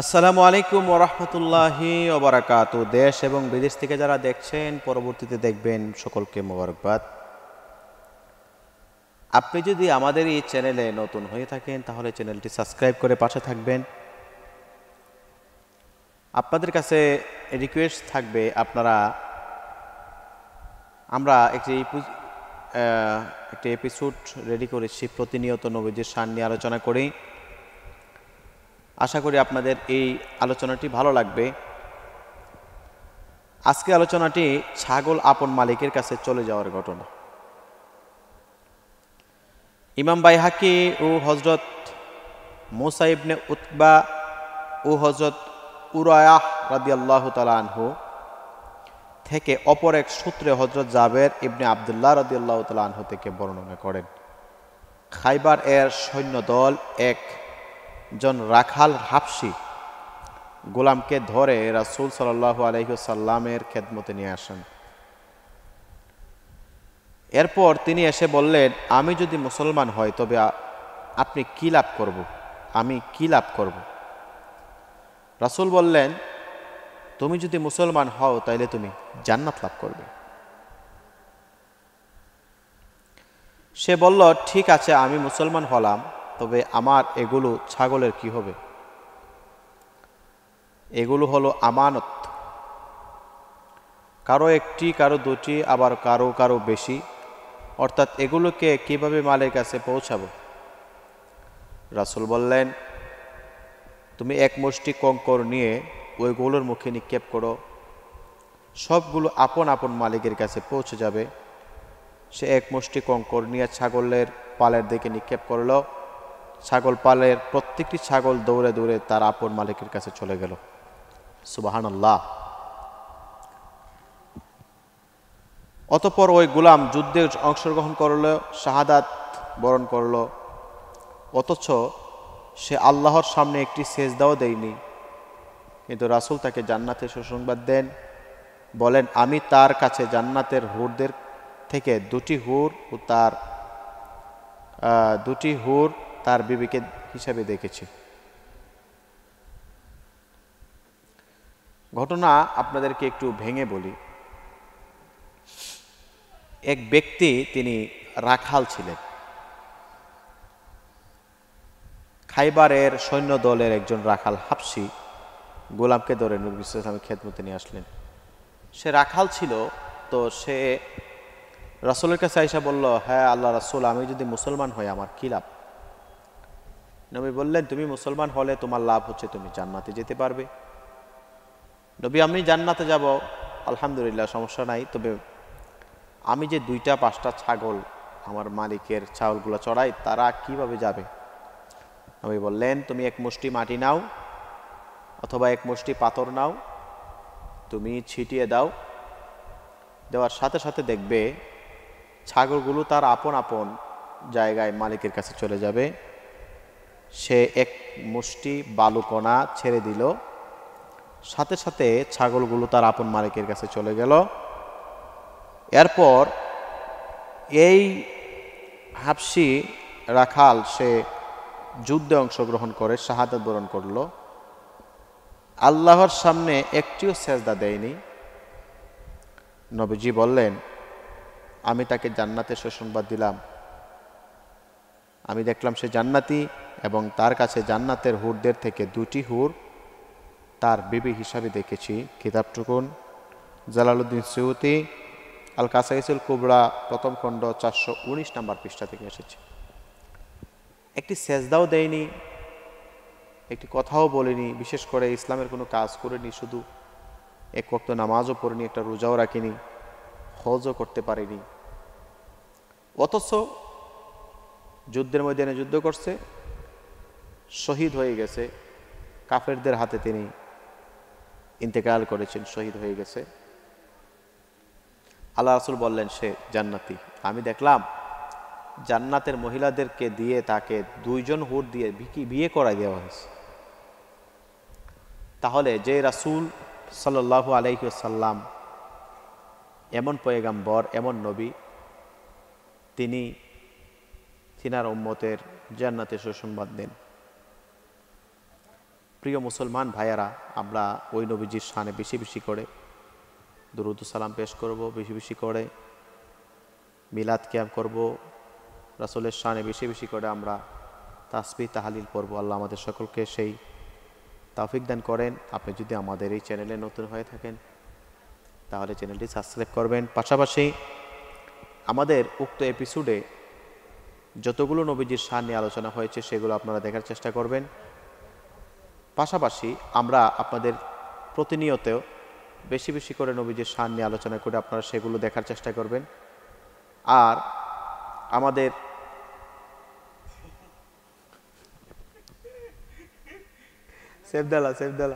আসসালামু আলাইকুম ওয়া রাহমাতুল্লাহি ওয়া বারাকাতুহু। দেশ এবং বিদেশ থেকে যারা দেখছেন, পরবর্তীতে দেখবেন, সকলকে মোবারকবাদ। আপনি যদি আমাদের এই চ্যানেলে নতুন হয়ে থাকেন তাহলে চ্যানেলটি সাবস্ক্রাইব করে পাশে থাকবেন। আপনাদের কাছে রিকোয়েস্ট থাকবে, আমরা একটি এপিসোড রেডি করেছি, প্রতিনিয়ত নবীজির শান নিয়ে আলোচনা করি। আশা করি আপনাদের এই আলোচনাটি ভালো লাগবে। আজকে আলোচনাটি ছাগল আপন মালিকের কাছে চলে যাওয়ার ঘটনা। ইমাম বাইহাকি ও হযরত মুসা ইবনে উতবা ও হযরত উরায়াহ রাদিয়াল্লাহু তাআলা আনহু থেকে অপর এক সূত্রে হযরত জাবের ইবনে আব্দুল্লাহ রাদিয়াল্লাহু তাআলা আনহু থেকে বর্ণনা করেন, খাইবার এর সৈন্যদল একজন রাখাল হাবশী গোলামকে ধরে রাসূল সাল্লাল্লাহু আলাইহি ওয়াসাল্লামের খেদমতে নিয়ে আসেন। এরপর তিনি এসে বললেন, আমি যদি মুসলমান হই তবে আপনি কি লাভ করব? আমি কি লাভ করব? রাসূল বললেন, তুমি যদি মুসলমান হও তাহলে তুমি জান্নাত লাভ করবে। সে বলল, ঠিক আছে, আমি মুসলমান হলাম, তবে আমার এগুলো ছাগলের কি হবে? এগুলো হলো আমানত, কারো একটি, কারো দুটি, আবার কারো কারো বেশি, অর্থাৎ এগুলোকে কিভাবে মালিকের কাছে পৌঁছাবো? রাসূল বললেন, তুমি এক মুষ্টি কঙ্কর নিয়ে ওইগুলোর মুখে নিক্ষেপ করো, সবগুলো আপন আপন মালিকের কাছে পৌঁছে যাবে। সে এক মুষ্টি কঙ্কর নিয়ে ছাগলের পালের দিকে নিক্ষেপ করল। ছাগল পালের প্রত্যেকটি ছাগল দৌড়ে দৌড়ে তার আপন মালিকের কাছে চলে গেল। সুবহানাল্লাহ। অতঃপর ওই গোলাম যুদ্ধে অংশগ্রহণ করল, শাহাদাত বরণ করল, অথচ সে আল্লাহর সামনে একটি সেজদাও দেয়নি। কিন্তু রাসূল তাকে জান্নাতের সুসংবাদ দেন, বলেন, আমি তার কাছে জান্নাতের হুরদের থেকে দুটি হুর তার বিবিকে হিসাবে দেখেছি। ঘটনা আপনাদেরকে একটু ভেঙে বলি। এক ব্যক্তি, তিনি রাখাল ছিলেন, খাইবারের সৈন্য দলের একজন রাখাল হাবশী গোলামকে ধরে নবী সাল্লাল্লাহু আলাইহি ওয়াসাল্লামের খেদমতে নিয়ে আসলেন। সে রাখাল ছিল, তো সে রাসূলের কাছে আইসা বলল, হ্যাঁ আল্লাহ রাসূল, আমি যদি মুসলমান হই আমার কি লাভ? নবী বললেন, তুমি মুসলমান হলে তোমার লাভ হচ্ছে তুমি জান্নাতে যেতে পারবে। নবী, আমি জান্নাতে যাব, আলহামদুলিল্লাহ, সমস্যা নাই, তবে আমি যে 2টা-5টা ছাগল আমার মালিকের ছাগলগুলো চড়াই, তারা কিভাবে যাবে? নবী বললেন, তুমি এক মুষ্টি মাটি নাও অথবা এক মুষ্টি পাথর নাও, তুমি ছিটিয়ে দাও, দেওয়ার সাথে সাথে দেখবে ছাগলগুলো তার আপন আপন জায়গায় মালিকের কাছে চলে যাবে। সে এক মুষ্টি বালুকণা ছেড়ে দিল, সাথে সাথে ছাগলগুলো তার আপন মালিকের কাছে চলে গেল। এরপর এই হাবশী রাখাল সে যুদ্ধে অংশগ্রহণ করে শাহাদাত বরণ করল, আল্লাহর সামনে একটিও সেজদা দেয়নি। নবীজি বললেন, আমি তাকে জান্নাতের সুসংবাদ দিলাম। আমি দেখলাম সে জান্নাতি এবং তার কাছে জান্নাতের হুরদের থেকে 2টি হুর তার বিবি হিসাবে দেখেছি। কিতাবটুকুন জালালউদ্দিন সুয়ুতি আল কাসাইসুল কুবরা, প্রথম খণ্ড, 419 নম্বর পৃষ্ঠা থেকে এসেছে। একটি সেজদাও দেয়নি, একটি কথাও বলেনি, বিশেষ করে ইসলামের কোনো কাজ করেনি, শুধু এক ওয়াক্ত নামাজও পড়েনি, একটা রোজাও রাখেনি, হজও করতে পারেনি। অথচ যুদ্ধের ময়দানে যুদ্ধ করছে, শহীদ হয়ে গেছে, কাফেরদের হাতে তিনি ইন্তেকাল করেছেন, শহীদ হয়ে গেছে। আল্লাহ রাসূল বললেন, সে জান্নাতি। আমি দেখলাম জান্নাতের মহিলাদেরকে দিয়ে তাকে 2জন হুর দিয়ে বিয়ে করাই দেওয়া হয়েছে। তাহলে যে রাসূল সাল্লাল্লাহু আলাইহি ওয়াসাল্লাম এমন পয়গম্বর, এমন নবী, তিনি তিনার উম্মতের জান্নাতের সুসংবাদ দেন। প্রিয় মুসলমান ভাইয়ারা, আমরা ওই নবীজির শানে বেশি বেশি করে দুরূদ ও সালাম পেশ করব, বেশি বেশি করে মিলাদ কিয়াম করব, রাসূলের শানে বেশি বেশি করে আমরা তাসবিহ তাহলিল পড়ব। আল্লাহ আমাদের সকলকে সেই তৌফিক দান করেন। আপনি যদি আমাদের এই চ্যানেলে নতুন হয়ে থাকেন তাহলে চ্যানেলটি সাবস্ক্রাইব করবেন। পাশাপাশি আমাদের উক্ত এপিসোডে যতগুলো নবীজির শান নিয়ে আলোচনা হয়েছে সেগুলো আপনারা দেখার চেষ্টা করবেন। পাশাপাশি আমরা আপনাদের প্রতিনিয়ত বেশি বেশি করে নবীজির শান নিয়ে আলোচনা করে আপনারা সেগুলো দেখার চেষ্টা করবেন। আর আমাদের সেফদালা